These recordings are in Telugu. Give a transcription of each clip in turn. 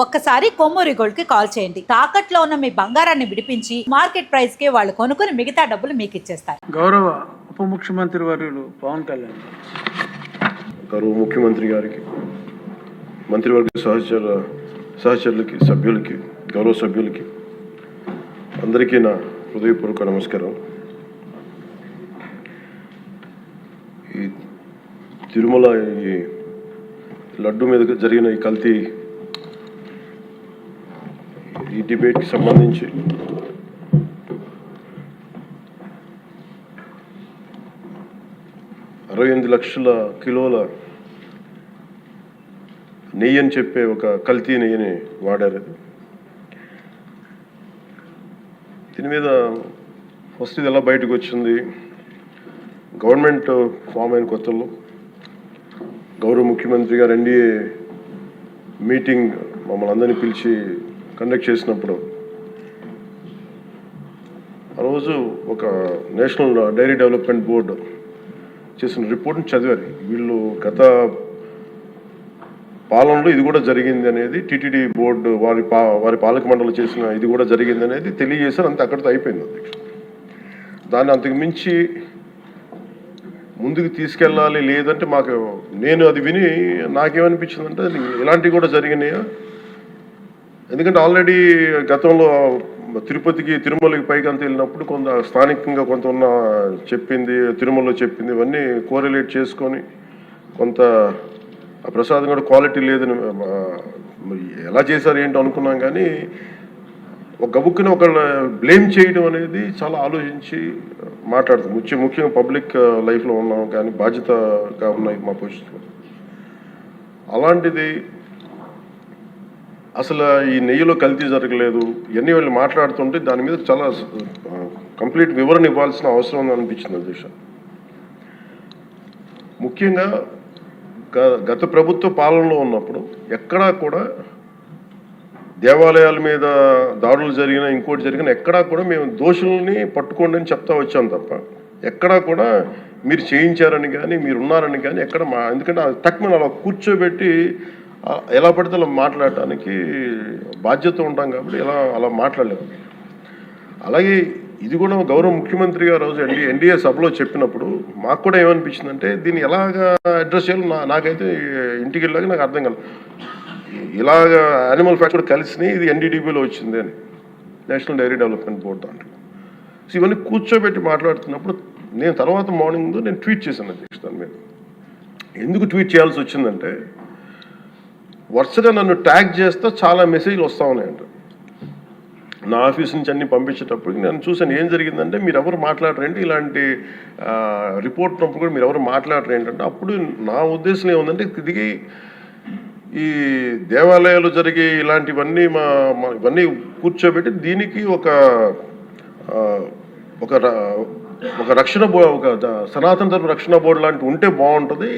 ఒక్కసారి కొమ్మూరి గోల్డ్ కి కాల్ చేయండి. తాకట్లో ఉన్న మీ బంగారాన్ని విడిపించి మార్కెట్ ప్రైస్ కి వాళ్ళు కొనుక్కుని మిగతా డబ్బులు మీకు ఇచ్చేస్తారు. గౌరవ ఉప ముఖ్యమంత్రి వర్యులు పవన్ కళ్యాణ్ గౌరవ ముఖ్యమంత్రి గారికి, మంత్రివర్గ సహచరులకి, సభ్యులకి, గౌరవ సభ్యులకి అందరికీ నా హృదయపూర్వక నమస్కారం. ఈ తిరుమల ఈ లడ్డు మీద జరిగిన ఈ కల్తీ ఈ డిబేట్కి సంబంధించి $68 లక్షల కిలోల నెయ్యి అని చెప్పే ఒక కల్తీ నెయ్యిని వాడారు. దీని మీద ఫస్ట్ ఇది ఎలా బయటకు వచ్చింది? గవర్నమెంట్ ఫామ్ అయిన కొత్తలో గౌరవ ముఖ్యమంత్రి గారు ఎన్డీఏ మీటింగ్ మమ్మల్ని అందరినీ పిలిచి కండక్ట్ చేసినప్పుడు ఆ రోజు ఒక నేషనల్ డైరీ డెవలప్మెంట్ బోర్డు చేసిన రిపోర్ట్ని చదివారు. వీళ్ళు గత పాలనలో ఇది కూడా జరిగింది అనేది టీటీడీ బోర్డు వారి పాలక మండలి చేసిన ఇది కూడా జరిగింది అనేది తెలియజేశారు. అంతే, అక్కడితో అయిపోయింది అధ్యక్ష. దాన్ని అంతకు మించి ముందుకు తీసుకెళ్ళాలి. లేదంటే నేను అది విని నాకేమనిపించిందంటే ఇలాంటివి కూడా జరిగినాయా? ఎందుకంటే ఆల్రెడీ గతంలో తిరుపతికి, తిరుమలకి పైకి అంత వెళ్ళినప్పుడు కొంత స్థానికంగా కొంత ఉన్న చెప్పింది, తిరుమలలో చెప్పింది, ఇవన్నీ కోరిలేట్ చేసుకొని కొంత ఆ ప్రసాదం కూడా క్వాలిటీ లేదని ఎలా చేశారు ఏంటో అనుకున్నాం. కానీ ఒక గబుక్కుని ఒకళ్ళ బ్లేమ్ చేయడం అనేది చాలా ఆలోచించి మాట్లాడుతాం. ముఖ్యంగా పబ్లిక్ లైఫ్లో ఉన్నాం కానీ బాధ్యతగా ఉన్నాయి మా పొజిషన్. అలాంటిది అసలు ఈ నెయ్యిలో కల్తీ జరగలేదు ఇవన్నీ వాళ్ళు మాట్లాడుతుంటే దాని మీద చాలా కంప్లీట్ వివరణ ఇవ్వాల్సిన అవసరం ఉందని అనిపించింది అధ్యక్ష. ముఖ్యంగా గత ప్రభుత్వ పాలనలో ఉన్నప్పుడు ఎక్కడా కూడా దేవాలయాల మీద దాడులు జరిగినా ఇంకోటి జరిగినా ఎక్కడా కూడా మేము దోషుల్ని పట్టుకోండి అని చెప్తా వచ్చాం తప్ప ఎక్కడా కూడా మీరు చేయించారని కానీ మీరు ఉన్నారని కానీ ఎక్కడ ఎందుకంటే తక్కువ అలా కూర్చోబెట్టి ఎలా పడితే అలా మాట్లాడటానికి బాధ్యత ఉంటాం కాబట్టి అలా మాట్లాడలేము. అలాగే ఇది కూడా గౌరవ ముఖ్యమంత్రి గారు రోజు ఎన్డీఏ సభలో చెప్పినప్పుడు మాకు కూడా ఏమనిపించిందంటే దీన్ని ఎలాగా అడ్రస్ చేయాలో నాకైతే ఇంటికి వెళ్ళాక నాకు అర్థం కాదు. ఇలాగ యానిమల్ ఫ్యాక్ట్ కూడా కలిసి ఇది ఎన్డీడీబీలో వచ్చింది అని నేషనల్ డైరీ డెవలప్మెంట్ బోర్డు దాంట్లో. సో ఇవన్నీ కూర్చోబెట్టి మాట్లాడుతున్నప్పుడు నేను తర్వాత మార్నింగ్ నేను ట్వీట్ చేశాను అధ్యక్ష. దాని మీద ఎందుకు ట్వీట్ చేయాల్సి వచ్చిందంటే వరుసగా నన్ను ట్యాగ్ చేస్తే చాలా మెసేజ్లు వస్తూ ఉన్నాయంట. నా ఆఫీస్ నుంచి అన్ని పంపించేటప్పటికి నేను చూసాను ఏం జరిగిందంటే మీరు ఎవరు మాట్లాడరేంటి, ఇలాంటి రిపోర్ట్ ఉన్నప్పుడు కూడా మీరు ఎవరు మాట్లాడరు ఏంటంటే అప్పుడు నా ఉద్దేశం ఏముందంటే ఇది ఈ దేవాలయాలు జరిగే ఇలాంటివన్నీ ఇవన్నీ కూర్చోబెట్టి దీనికి ఒక రక్షణ ఒక సనాతన ధర్మ రక్షణ బోర్డు లాంటి ఉంటే బాగుంటుంది.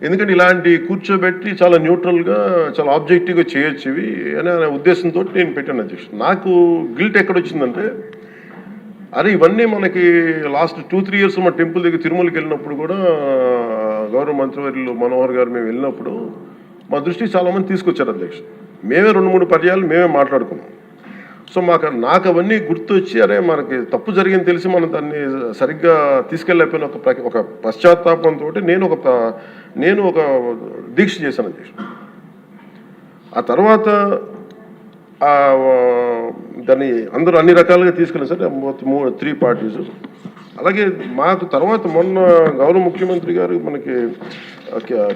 ఎందుకంటే ఇలాంటి కూర్చోబెట్టి చాలా న్యూట్రల్గా చాలా ఆబ్జెక్టివ్గా చేయొచ్చు ఇవి అనే ఉద్దేశంతో నేను పెట్టాను అధ్యక్ష. నాకు గిల్ట్ ఎక్కడొచ్చిందంటే అరే ఇవన్నీ మనకి లాస్ట్ 2-3 ఇయర్స్ మా టెంపుల్ దగ్గర తిరుమలకి వెళ్ళినప్పుడు కూడా గౌరవ మంత్రివర్యులు మనోహర్ గారు మేము వెళ్ళినప్పుడు మా దృష్టికి చాలామంది తీసుకొచ్చారు అధ్యక్ష. మేమే 2-3 పర్యాలు మేమే మాట్లాడుకున్నాం. సో నాకు అవన్నీ గుర్తొచ్చి అరే మనకి తప్పు జరిగింది తెలిసి మనం దాన్ని సరిగ్గా తీసుకెళ్ళకపోయిన ఒక పశ్చాత్తాపంతో నేను ఒక దీక్ష చేశాను అధ్యక్ష. ఆ తర్వాత దాన్ని అందరూ అన్ని రకాలుగా తీసుకెళ్ళారు సార్ 3 పార్టీస్. అలాగే మాకు తర్వాత మొన్న గౌరవ ముఖ్యమంత్రి గారు మనకి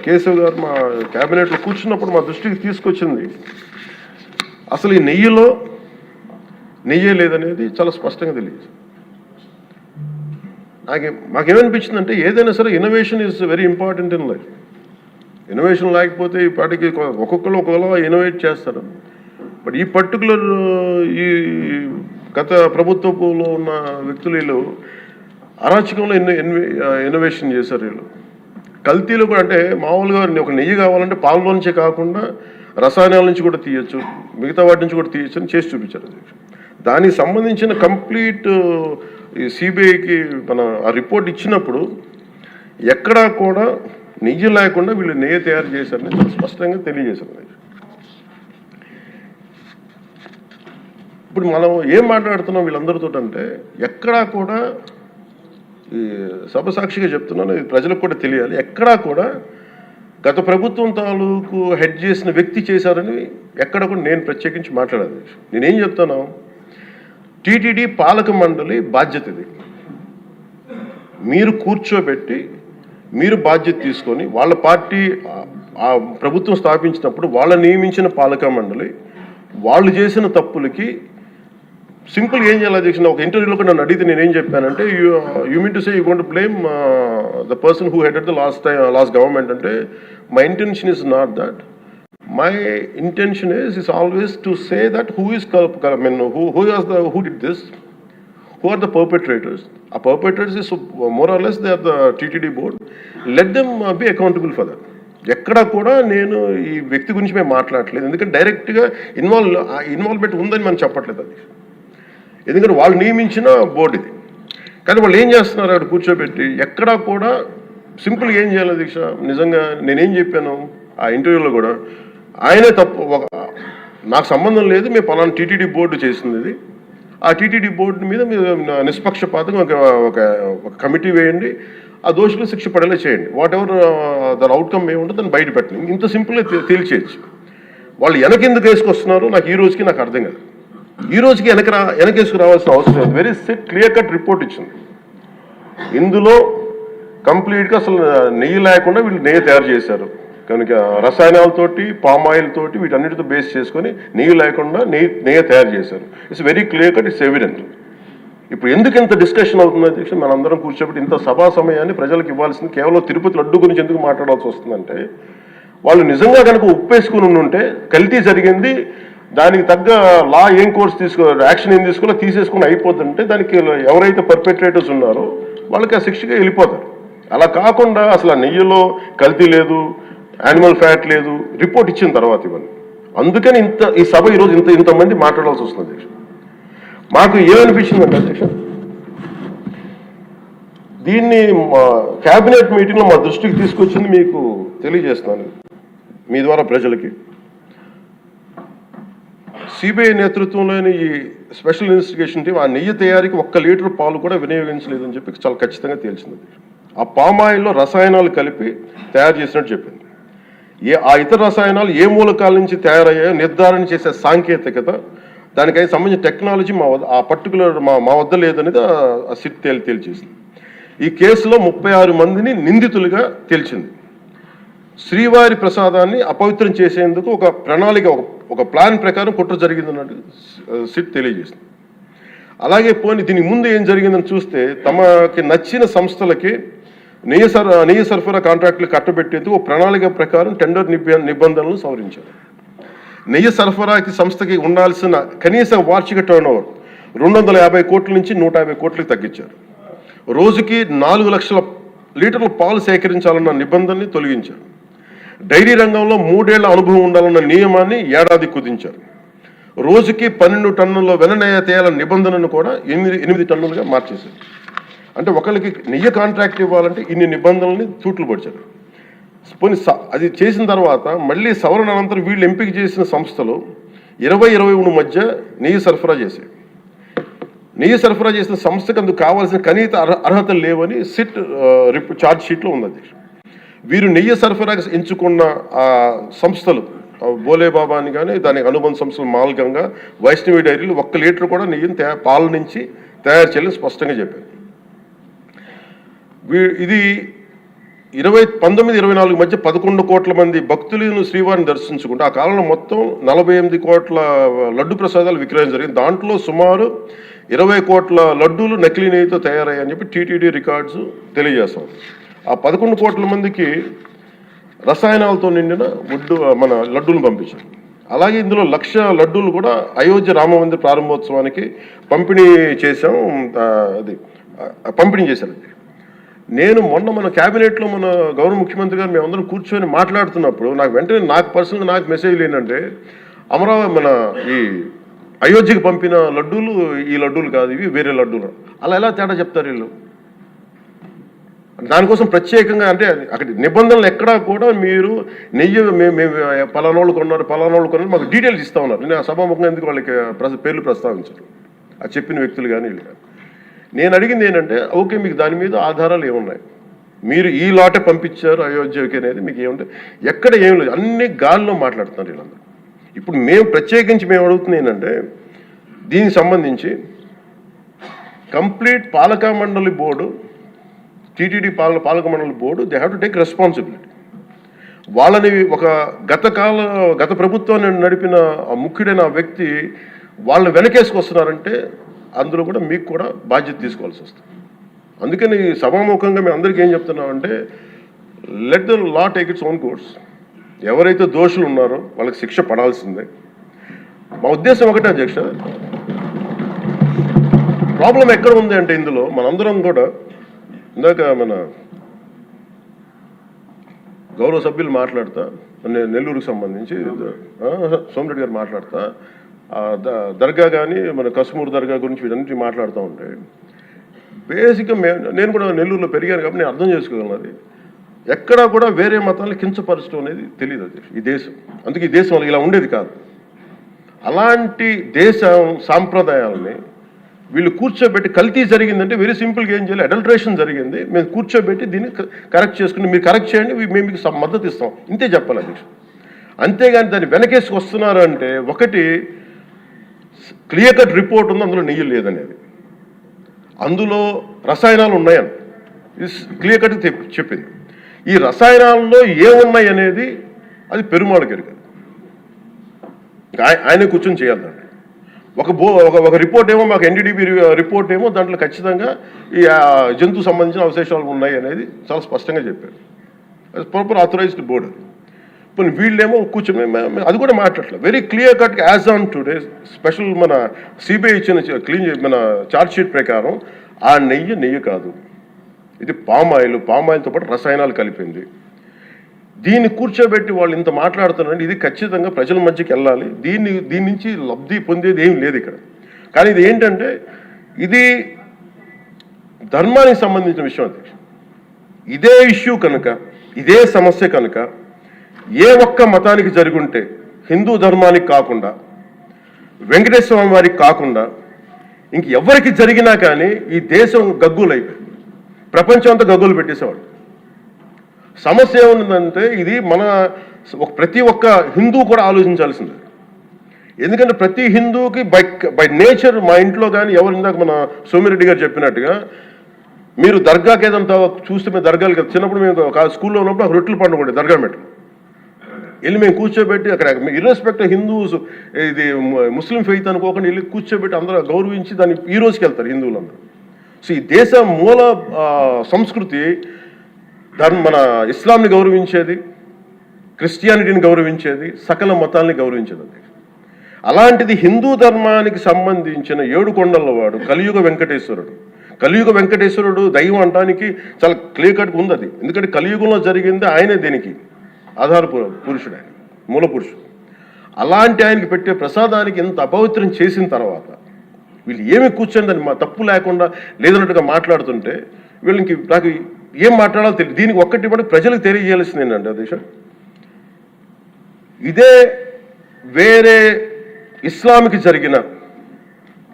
కేశవ్ గారు మా క్యాబినెట్లో కూర్చున్నప్పుడు మా దృష్టికి తీసుకొచ్చింది అసలు ఈ నెయ్యే లేదనేది చాలా స్పష్టంగా తెలియదు. మాకేమనిపించిందంటే ఏదైనా సరే innovation is very important in life. Innovation లేకపోతే ఈ పాటికి ఒక్కొక్కరు ఒకలా ఇన్నోవేట్ చేస్తారు. బట్ ఈ పర్టికులర్ ఈ గత ప్రభుత్వంలో ఉన్న వ్యక్తులు వీళ్ళు అరాచకంలో ఇన్నోవేషన్ చేశారు. వీళ్ళు కల్తీలు కూడా అంటే మామూలుగా ఒక నెయ్యి కావాలంటే పాలలో నుంచే కాకుండా రసాయనాల నుంచి కూడా తీయచ్చు, మిగతా వాటి నుంచి కూడా తీయచ్చు అని చేసి చూపించారు. దానికి సంబంధించిన కంప్లీట్ సిబిఐకి ఆ రిపోర్ట్ ఇచ్చినప్పుడు ఎక్కడా కూడా నెయ్యి లేకుండా వీళ్ళు నెయ్యి తయారు చేశారని స్పష్టంగా తెలియజేశారు. ఇప్పుడు మనం ఏం మాట్లాడుతున్నాం వీళ్ళందరితో అంటే ఎక్కడా కూడా ఈ సభ సాక్షిగా చెప్తున్నాను, ఇది ప్రజలకు కూడా తెలియాలి, ఎక్కడా కూడా గత ప్రభుత్వం తాలూకు హెడ్ చేసిన వ్యక్తి చేశారని ఎక్కడ కూడా నేను ప్రత్యేకించి మాట్లాడాలి. నేనేం చెప్తాను, టీటీడీ పాలక మండలి బాధ్యత ఇది. మీరు కూర్చోబెట్టి మీరు బాధ్యత తీసుకొని వాళ్ళ పార్టీ ఆ ప్రభుత్వం స్థాపించినప్పుడు వాళ్ళ నియమించిన పాలక మండలి వాళ్ళు చేసిన తప్పులకి సింపుల్ ఏం చేయాలి అధ్యక్ష, ఒక ఇంటర్వ్యూలో కూడా నన్ను అడిగితే నేనేం చెప్పానంటే you mean to say you going to blame the person who headed the last government అంటే my intention is not that. My intention is always to say that who did this, who are the perpetrators. A perpetrators is more or less they are the TTD board. Let them be accountable for that. ఎక్కడా కూడా నేను ఈ వ్యక్తి గురించి మేము మాట్లాడలేదు, ఎందుకంటే డైరెక్ట్గా ఇన్వాల్వ్మెంట్ ఉందని మనం చెప్పట్లేదు అది, ఎందుకంటే వాళ్ళు నియమించిన బోర్డు ఇది. కానీ వాళ్ళు ఏం చేస్తున్నారు అక్కడ కూర్చోబెట్టి, ఎక్కడా కూడా సింపుల్ ఏం చేయాలి దీక్ష, నిజంగా నేనేం చెప్పాను ఆ ఇంటర్వ్యూలో కూడా, ఆయనే తప్పు, నాకు సంబంధం లేదు, మేము పలానా టీటీడీ బోర్డు చేసింది ఇది, ఆ టీటీడీ బోర్డు మీద మీరు నిష్పక్షపాతంగా ఒక కమిటీ వేయండి, ఆ దోషులు శిక్ష పడేలా చేయండి, వాట్ ఎవర్ దాని అవుట్కమ్ ఏముంటుందో దాన్ని బయట పెట్టండి, ఇంత సింపుల్గా తేల్చేయచ్చు. వాళ్ళు వెనకెందుకు వేసుకొస్తున్నారు నాకు ఈ రోజుకి నాకు అర్థం కాదు. ఈ రోజుకి వెనకేసుకు రావాల్సిన అవసరం లేదు. వెరీ క్లియర్ కట్ రిపోర్ట్ ఇచ్చింది. ఇందులో కంప్లీట్గా అసలు నెయ్యి లేకుండా వీళ్ళు నెయ్యి తయారు చేశారు కనుక, రసాయనాలతోటి పామ్ ఆయిల్ తోటి వీటన్నిటితో బేస్ చేసుకొని నెయ్యి లేకుండా నెయ్యి తయారు చేశారు. It's very clear cut, it's evident. ఇప్పుడు ఎందుకు ఇంత డిస్కషన్ అవుతుంది అధ్యక్ష, మనందరం కూర్చోబెట్టి ఇంత సభా సమయాన్ని ప్రజలకు ఇవ్వాల్సింది కేవలం తిరుపతి లడ్డు గురించి ఎందుకు మాట్లాడాల్సి వస్తుందంటే, వాళ్ళు నిజంగా కనుక ఉప్పేసుకుని ఉంటే కల్తీ జరిగింది, దానికి తగ్గ లా ఏం కోర్స్ యాక్షన్ ఏం తీసుకోవాలో తీసేసుకుని అయిపోతుంటే దానికి ఎవరైతే పర్పెట్రేటర్స్ ఉన్నారో వాళ్ళకి ఆ శిక్షగా వెళ్ళిపోతారు. అలా కాకుండా అసలు ఆ నెయ్యిలో కల్తీ లేదు, యానిమల్ ఫ్యాట్ లేదు, రిపోర్ట్ ఇచ్చిన తర్వాత ఇవన్నీ. అందుకని ఈ సభ ఈరోజు ఇంతమంది మాట్లాడాల్సి వస్తుంది అధ్యక్ష. మాకు ఏమనిపించిందంటే అధ్యక్ష, దీన్ని క్యాబినెట్ మీటింగ్లో మా దృష్టికి తీసుకొచ్చింది మీకు తెలియజేస్తున్నాను మీ ద్వారా ప్రజలకి. సిబిఐ నేతృత్వంలోని ఈ స్పెషల్ ఇన్వెస్టిగేషన్ టీం ఆ నెయ్యి తయారీకి 1 లీటర్ పాలు కూడా వినియోగించలేదని చెప్పి చాలా ఖచ్చితంగా తేల్చింది. ఆ పామాయిల్లో రసాయనాలు కలిపి తయారు చేసినట్టు చెప్పింది. ఆ ఇతర రసాయనాలు ఏ మూలకాల నుంచి తయారయ్యాయో నిర్ధారణ చేసే సాంకేతికత, దానికై సంబంధించిన టెక్నాలజీ ఆ పర్టికులర్ మా వద్ద లేదనేది ఆ సిట్ తేల్చేసింది. ఈ కేసులో 36 మందిని నిందితులుగా తేల్చింది. శ్రీవారి ప్రసాదాన్ని అపవిత్రం చేసేందుకు ఒక ప్రణాళిక, ఒక ప్లాన్ ప్రకారం కుట్ర జరిగిందన్నట్టు సిట్ తెలియజేసింది. అలాగే దీనికి ముందు ఏం జరిగిందని చూస్తే, తమకి నచ్చిన సంస్థలకి నెయ్యి సరఫరా కాంట్రాక్టులు కట్టబెట్టేందుకు ఒక ప్రణాళిక ప్రకారం టెండర్ నిబంధనలను సవరించారు. నెయ్యి సరఫరాకి సంస్థకి ఉండాల్సిన కనీస వార్షిక టర్నోవర్ 250 కోట్ల నుంచి 150 కోట్లకు తగ్గించారు. రోజుకి 4 లక్షల లీటర్ల పాలు సేకరించాలన్న నిబంధనని తొలగించారు. డైరీ రంగంలో 3 ఏళ్ల అనుభవం ఉండాలన్న నియమాన్ని ఏడాది కుదించారు. రోజుకి 12 టన్నుల వెన్నెయ్య తేయాలన్న నిబంధనను కూడా 8 టన్నులుగా మార్చేశారు. అంటే ఒకరికి నెయ్యి కాంట్రాక్ట్ ఇవ్వాలంటే ఇన్ని నిబంధనల్ని తూట్లు పొడిచారు. అది చేసిన తర్వాత మళ్ళీ సవరణ అనంతరం వీళ్ళు ఎంపిక చేసిన సంస్థలు 20-23 మధ్య నెయ్యి సరఫరా చేశాయి. నెయ్యి సరఫరా చేసిన సంస్థకు అందుకు కావాల్సిన కనీత అర్హతలు లేవని సిట్ ఛార్జ్ షీట్లో ఉంది. వీరు నెయ్యి సరఫరాకి ఎంచుకున్న ఆ సంస్థలు బోలేబాబా అని కానీ దానికి అనుబంధ సంస్థలు మాల్గంగా, వైష్ణవి డైరీలు 1 లీటర్ కూడా నెయ్యిని పాల నుంచి తయారు చేయాలని స్పష్టంగా చెప్పారు. ఇది 1924 మధ్య 11 కోట్ల మంది భక్తులను శ్రీవారిని దర్శించుకుంటే ఆ కాలంలో మొత్తం 48 కోట్ల లడ్డు ప్రసాదాలు విక్రయం జరిగింది. దాంట్లో సుమారు 20 కోట్ల లడ్డూలు నకిలీ నెయ్యితో తయారయ్యాయని చెప్పి టీటీడీ రికార్డ్స్ తెలియజేస్తాం. ఆ 11 కోట్ల మందికి రసాయనాలతో నిండిన మన లడ్డూలు పంపించారు. అలాగే ఇందులో 1,00,000 లడ్డూలు కూడా అయోధ్య రామ మందిర ప్రారంభోత్సవానికి పంపిణీ చేశారు. నేను మొన్న మన క్యాబినెట్లో మన గౌరవ ముఖ్యమంత్రి గారు మేమందరం కూర్చొని మాట్లాడుతున్నప్పుడు నాకు పర్సనల్గా నాకు మెసేజ్లు ఏంటంటే, మన ఈ అయోధ్యకి పంపిన లడ్డూలు ఈ లడ్డూలు కాదు, ఇవి వేరే లడ్డూలు. అలా ఎలా తేడా చెప్తారు వీళ్ళు? దానికోసం ప్రత్యేకంగా అంటే అక్కడ నిబంధనలు ఎక్కడా కూడా మీరు నెయ్యి మేము పలానోళ్ళు కొన్నారు మాకు డీటెయిల్స్ ఇస్తా ఉన్నారు. నేను సభాముఖంగా ఎందుకు వాళ్ళకి పేర్లు ప్రస్తావించరు, అది చెప్పిన వ్యక్తులు కానీ వీళ్ళు కానీ. నేను అడిగింది ఏంటంటే ఓకే మీకు దాని మీద ఆధారాలు ఏమున్నాయి, మీరు ఈ లాటే పంపించారు అయోధ్యకి అనేది మీకు ఏముంటే ఎక్కడ ఏం లేదు, అన్ని గాల్లో మాట్లాడుతున్నారు వీళ్ళందరూ. ఇప్పుడు మేము ప్రత్యేకించి మేము అడుగుతుంది ఏంటంటే దీనికి సంబంధించి కంప్లీట్ పాలక మండలి బోర్డు, టీటీడీ పాలక మండలి board they have to take responsibility. వాళ్ళని ఒక గత ప్రభుత్వాన్ని నడిపిన ముఖ్యుడైన వ్యక్తి వాళ్ళని వెనకేసుకొస్తున్నారంటే అందులో కూడా మీకు కూడా బాధ్యత తీసుకోవాల్సి వస్తుంది. అందుకని సభాముఖంగా మేము అందరికీ ఏం చెప్తున్నామంటే let the law take its own course. ఎవరైతే దోషులు ఉన్నారో వాళ్ళకి శిక్ష పడాల్సిందే. మా ఉద్దేశం ఒకటే అధ్యక్ష, ప్రాబ్లం ఎక్కడ ఉంది అంటే ఇందులో మనందరం కూడా ఇందాక మన గౌరవ సభ్యులు మాట్లాడతా నెల్లూరుకు సంబంధించి సోమిరెడ్డి గారు మాట్లాడతా దర్గా కానీ మన కసుమూరు దర్గా గురించి వీటన్నిటి మాట్లాడుతూ ఉంటే బేసిక్గా నేను కూడా నెల్లూరులో పెరిగాను కాబట్టి నేను అర్థం చేసుకోగలను. అది ఎక్కడా కూడా వేరే మతాలను కించపరచడం అనేది తెలియదు అది ఈ దేశం. అందుకే ఈ దేశం ఇలా ఉండేది కాదు. అలాంటి దేశం సాంప్రదాయాలని వీళ్ళు కూర్చోబెట్టి కల్తీ జరిగిందంటే వెరీ సింపుల్గా ఏం చేయాలి, అడల్ట్రేషన్ జరిగింది, మేము కూర్చోబెట్టి దీన్ని కరెక్ట్ చేసుకుని మీరు కరెక్ట్ చేయండి, మేము మీకు మద్దతు ఇస్తాం, ఇంతే చెప్పాలి అధ్యక్షుడు. అంతేగాని దాన్ని వెనకేసుకు వస్తున్నారు అంటే ఒకటి క్లియర్ కట్ రిపోర్ట్ ఉంది, అందులో నెయ్యి లేదనేది, అందులో రసాయనాలు ఉన్నాయని క్లియర్ కట్ చెప్పింది. ఈ రసాయనాల్లో ఏమున్నాయి అనేది అది పెరుమాళకి ఎరుగదు, ఆయనే కూర్చొని చేయాలి. ఒక రిపోర్ట్ ఏమో మాకు ఎన్డీడీబీ రిపోర్ట్ ఏమో దాంట్లో ఖచ్చితంగా ఈ జంతువు సంబంధించిన అవశేషాలు ఉన్నాయి అనేది చాలా స్పష్టంగా చెప్పారు. అది ప్రాపర్ ఆథరైజ్డ్ బోర్డు. ఇప్పుడు వీళ్ళేమో కూర్చొని అది కూడా మాట్లాడలేదు. Very clear cut as on today special మన సిబిఐ ఇచ్చిన మన ఛార్జ్ షీట్ ప్రకారం ఆ నెయ్యి కాదు, ఇది పామాయిల్తో పాటు రసాయనాలు కలిపింది. దీన్ని కూర్చోబెట్టి వాళ్ళు ఇంత మాట్లాడుతున్నారంటే ఇది ఖచ్చితంగా ప్రజల మధ్యకి వెళ్ళాలి. దీని నుంచి లబ్ధి పొందేది ఏం లేదు ఇక్కడ. కానీ ఇది ఏంటంటే ఇది ధర్మానికి సంబంధించిన విషయం అధ్యక్ష. ఇదే ఇష్యూ కనుక, ఇదే సమస్య కనుక ఏ ఒక్క మతానికి జరుగుంటే హిందూ ధర్మానికి కాకుండా వెంకటేశ్వర స్వామి వారికి కాకుండా ఇంక ఎవరికి జరిగినా కానీ ఈ దేశం గగ్గులైపోయింది, ప్రపంచం అంతా గగ్గులు పెట్టేసేవాడు. సమస్య ఏముందంటే ఇది ప్రతి ఒక్క హిందూ కూడా ఆలోచించాల్సిందే. ఎందుకంటే ప్రతి హిందూకి బై నేచర్ మా ఇంట్లో కానీ ఎవరు ఇందాక మన సోమిరెడ్డి గారు చెప్పినట్టుగా మీరు దర్గాకి ఏదంతా చూస్తే మేము దర్గాలకి చిన్నప్పుడు మేము స్కూల్లో ఉన్నప్పుడు ఆ రొట్టెలు పండుగ ఉండే దర్గా మెట్లు వెళ్ళి మేము కూర్చోబెట్టి అక్కడ ఇర్రెస్పెక్ట్ హిందూస్ ఇది ముస్లిం ఫెయిత్ అనుకోకుండా వెళ్ళి కూర్చోబెట్టి అందరూ గౌరవించి దాన్ని ఈ రోజుకి వెళ్తారు హిందువులందరూ. సో ఈ దేశ మూల సంస్కృతి మన ఇస్లాంని గౌరవించేది, క్రిస్టియానిటీని గౌరవించేది, సకల మతాల్ని గౌరవించేది. అలాంటిది హిందూ ధర్మానికి సంబంధించిన 7 కొండల వాడు కలియుగ వెంకటేశ్వరుడు దైవం అనడానికి చాలా క్లియర్ కట్గా ఉంది అది. ఎందుకంటే కలియుగంలో జరిగింది ఆయనే, దీనికి ఆధార పురుషుడు, ఆయన మూల పురుషుడు. అలాంటి ఆయనకి పెట్టే ప్రసాదానికి ఇంత అపవిత్రం చేసిన తర్వాత వీళ్ళు ఏమి కూర్చొని దాన్ని తప్పు లేకుండా లేదన్నట్టుగా మాట్లాడుతుంటే వీళ్ళకి నాకు ఏం మాట్లాడాలో తెలియదు. దీనికి ఒక్కటి కూడా ప్రజలకు తెలియజేయాల్సింది ఏంటంటే దేశం ఇదే వేరే ఇస్లాంకి జరిగిన,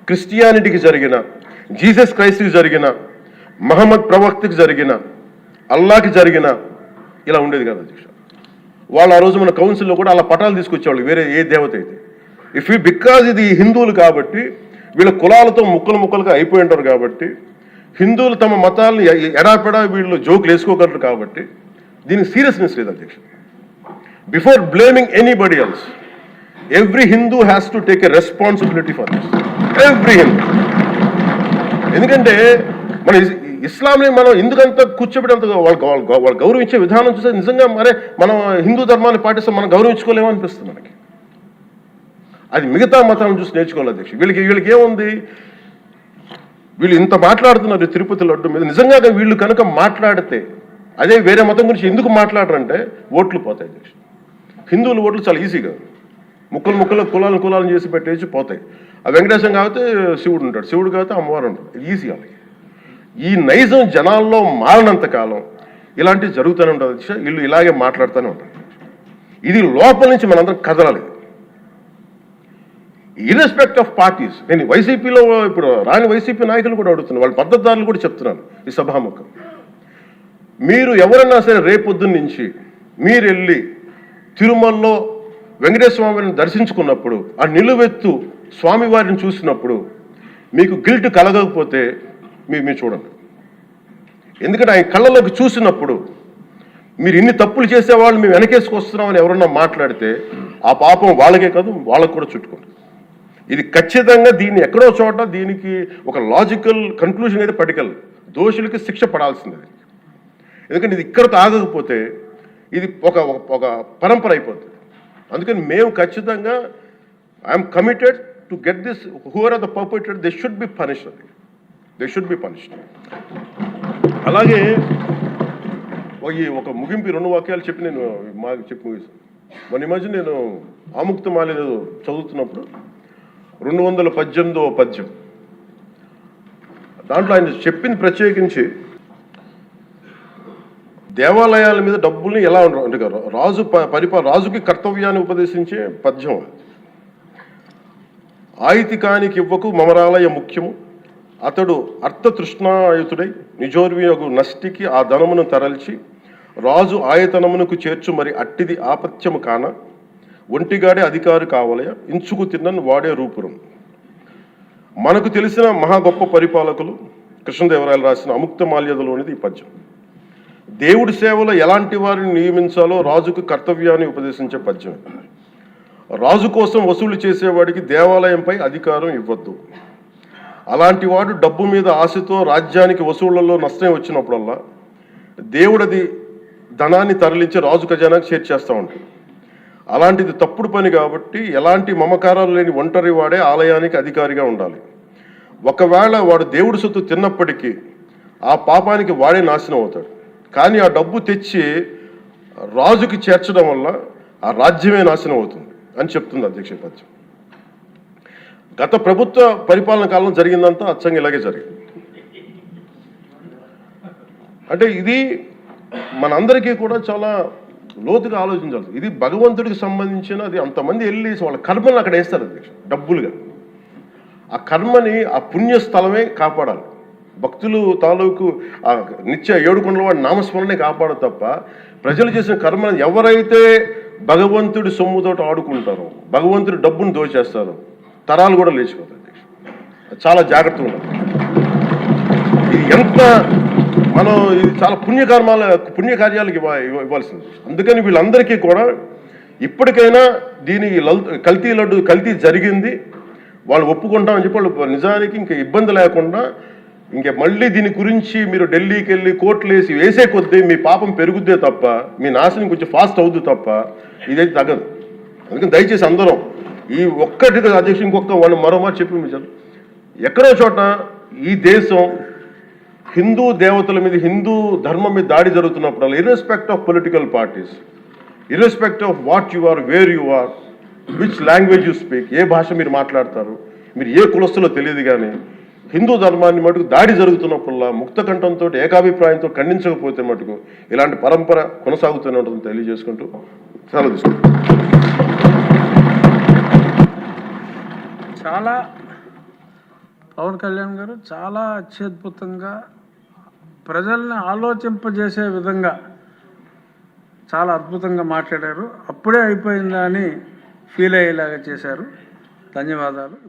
క్రిస్టియానిటీకి జరిగిన, జీసస్ క్రైస్ట్కి జరిగిన, మహమ్మద్ ప్రవక్తకి జరిగిన, అల్లాకి జరిగిన ఇలా ఉండేది కదా అధ్యక్ష. వాళ్ళు ఆ రోజు మన కౌన్సిల్లో కూడా అలా పటాలు తీసుకొచ్చేవాళ్ళు వేరే ఏ దేవత అయితే. బికాజ్ ఇది హిందువులు కాబట్టి వీళ్ళ కులాలతో ముక్కలుగా అయిపోయి ఉంటారు కాబట్టి హిందువులు తమ మతాలను ఎడాపెడా వీళ్ళు జోకులు వేసుకోగలరు కాబట్టి దీనికి సీరియస్నెస్ లేదు అధ్యక్ష. Before blaming anybody else every Hindu has to take a responsibility for this, every Hindu. ఎందుకంటే మన ఇస్లాంని మనం ఎందుకంత కూర్చోబెట్టంత వాళ్ళు గౌరవించే విధానం చూస్తే నిజంగా మరే మనం హిందూ ధర్మాన్ని పాటిస్తే మనం గౌరవించుకోలేమో అనిపిస్తుంది మనకి. అది మిగతా మతాలను చూసి నేర్చుకోవాలి అధ్యక్ష. వీళ్ళకి ఏముంది, వీళ్ళు ఇంత మాట్లాడుతున్నారు తిరుపతి లడ్డు మీద. నిజంగా వీళ్ళు కనుక మాట్లాడితే అదే వేరే మతం గురించి ఎందుకు మాట్లాడరంటే ఓట్లు పోతాయి అధ్యక్ష. హిందువుల ఓట్లు చాలా ఈజీగా ముక్కలు కులాలను చేసి పెట్టేసి పోతాయి. ఆ వెంకటేశ్వరం కాబట్టి శివుడు ఉంటాడు, శివుడు కాబట్టి అమ్మవారు ఉంటాడు, ఈజీ వాళ్ళకి. ఈ నైజం జనాల్లో మారినంత కాలం ఇలాంటివి జరుగుతూనే ఉంటుంది అధ్యక్ష. వీళ్ళు ఇలాగే మాట్లాడుతూనే ఉంటారు. ఇది లోపల నుంచి మనందరం కదలాలి. ఇర్రెస్పెక్ట్ ఆఫ్ పార్టీస్. నేను వైసీపీలో ఇప్పుడు రాని వైసీపీ నాయకులు కూడా అడుగుతున్నాను, వాళ్ళ పద్ధతిదారులు కూడా చెప్తున్నాను ఈ సభాముఖం. మీరు ఎవరన్నా సరే రేపొద్దున్న నుంచి మీరు వెళ్ళి తిరుమలలో వెంకటేశ్వర స్వామిని దర్శించుకున్నప్పుడు, ఆ నిలువెత్తు స్వామివారిని చూసినప్పుడు మీకు గిల్ట్ కలగకపోతే మీరు చూడండి. ఎందుకంటే ఆయన కళ్ళలోకి చూసినప్పుడు మీరు ఇన్ని తప్పులు చేసేవాళ్ళు మేము వెనకేసుకొస్తున్నామని ఎవరన్నా మాట్లాడితే ఆ పాపం వాళ్ళకే కాదు, వాళ్ళకు కూడా చుట్టుకుంటుంది. ఇది ఖచ్చితంగా దీన్ని ఎక్కడో చోట దీనికి ఒక లాజికల్ కన్క్లూజన్ అయితే పట్టుకెళ్ళదు. దోషులకి శిక్ష పడాల్సిందే. ఎందుకంటే ఇది ఇక్కడతో ఆగకపోతే ఇది ఒక పరంపర అయిపోతుంది. అందుకని మేము ఖచ్చితంగా I'm committed to get this. Who are are the perpetrator, they should be punished. They should be punished. అలాగే ఒక ముగింపు 2 వాక్యాలు చెప్పి నేను చెప్పి ముగిస్తాను. మన ఈ మధ్య నేను ఆముక్తమాల్యద చదువుతున్నప్పుడు 218వ పద్యం, దాంట్లో ఆయన చెప్పింది ప్రత్యేకించి దేవాలయాల మీద డబ్బుల్ని ఎలా అంటే రాజుకి కర్తవ్యాన్ని ఉపదేశించే పద్యం. ఆయితికానికి ఇవ్వకు మమరాలయ ముఖ్యము, అతడు అర్థతృష్ణాయుతుడై నిజోర్వియగు నష్టికి ఆ ధనమును తరల్చి రాజు ఆయతనమునకు చేర్చు, మరి అట్టిది ఆపత్యము కాన ఒంటిగాడే అధికారి కావలయ ఇంచుకు తిన్నను వాడే రూపురం. మనకు తెలిసిన మహా గొప్ప పరిపాలకులు కృష్ణదేవరాయలు రాసిన అముక్తమాల్యదలోనిది ఈ పద్యం. దేవుడి సేవలో ఎలాంటి వారిని నియమించాలో రాజుకు కర్తవ్యాన్ని ఉపదేశించే పద్యం. రాజు కోసం వసూలు చేసేవాడికి దేవాలయంపై అధికారం ఇవ్వద్దు. అలాంటి వాడు డబ్బు మీద ఆశతో రాజ్యానికి వసూళ్లలో నష్టం వచ్చినప్పుడల్లా దేవుడది ధనాన్ని తరలించి రాజు ఖజానాకు చేర్చేస్తూ ఉంటాడు. అలాంటిది తప్పుడు పని కాబట్టి ఎలాంటి మమకారాలు లేని ఒంటరి వాడే ఆలయానికి అధికారిగా ఉండాలి. ఒకవేళ వాడు దేవుడి సొత్తు తిన్నప్పటికీ ఆ పాపానికి వాడే నాశనం అవుతాడు. కానీ ఆ డబ్బు తెచ్చి రాజుకి చేర్చడం వల్ల ఆ రాజ్యమే నాశనం అవుతుంది అని చెప్తుంది అధ్యక్ష పద్యం. గత ప్రభుత్వ పరిపాలన కాలంలో జరిగిందంతా అచ్చంగా ఇలాగే జరిగింది. అంటే ఇది మనందరికీ కూడా చాలా లోతుగా ఆలోచించాలి. ఇది భగవంతుడికి సంబంధించిన, అది అంతమంది వెళ్ళి వాళ్ళ కర్మని అక్కడ వేస్తారు అధ్యక్ష డబ్బులుగా. ఆ కర్మని ఆ పుణ్యస్థలమే కాపాడాలి. భక్తులు తాలూకు ఆ నిత్య 7 కొండల వాడి నామస్మరణే కాపాడు తప్ప ప్రజలు చేసిన కర్మను ఎవరైతే భగవంతుడి సొమ్ముతోటి ఆడుకుంటారో, భగవంతుడి డబ్బును దోచేస్తారో తరాలు కూడా లేచిపోతాయి. చాలా జాగ్రత్తగా ఉండాలి. ఇది ఎంత మనం ఇది చాలా పుణ్యకార్యాలకు ఇవ్వాల్సింది. అందుకని వీళ్ళందరికీ కూడా ఇప్పటికైనా దీని కల్తీ జరిగింది, వాళ్ళు ఒప్పుకుంటామని చెప్పి వాళ్ళు నిజానికి ఇంకా ఇబ్బంది లేకుండా ఇంకా మళ్ళీ దీని గురించి మీరు ఢిల్లీకి వెళ్ళి కోర్టులు వేసే కొద్దీ మీ పాపం పెరుగుద్దే తప్ప మీ నాశనం కొంచెం ఫాస్ట్ అవుద్ది తప్ప ఇదైతే తగ్గదు. అందుకని దయచేసి అందరం ఈ ఒక్కటి అధ్యక్షుడు ఇంకొక మరో మాట చెప్పి మీరు ఎక్కడో చోట ఈ దేశం హిందూ దేవతల మీద, హిందూ ధర్మం మీద దాడి జరుగుతున్నప్పుడు irrespective of political parties, irrespective of what you are, where you are, which language you speak, ఏ భాష మీరు మాట్లాడతారు, మీరు ఏ కులస్తులో తెలియదు, కానీ హిందూ ధర్మాన్ని మటుకు దాడి జరుగుతున్నప్పుడల్లా ముక్త కంఠంతో ఏకాభిప్రాయంతో ఖండించకపోతే మటుకు ఇలాంటి పరంపర కొనసాగుతూనే ఉంటుందని తెలియజేసుకుంటూ సెలవు తీసుకుంటాం. చాలా పవన్ కళ్యాణ్ గారు చాలా అత్యద్భుతంగా ప్రజల్ని ఆలోచింపజేసే విధంగా చాలా అద్భుతంగా మాట్లాడారు. అప్పుడే అయిపోయిందా అని ఫీల్ అయ్యేలాగా చేశారు. ధన్యవాదాలు.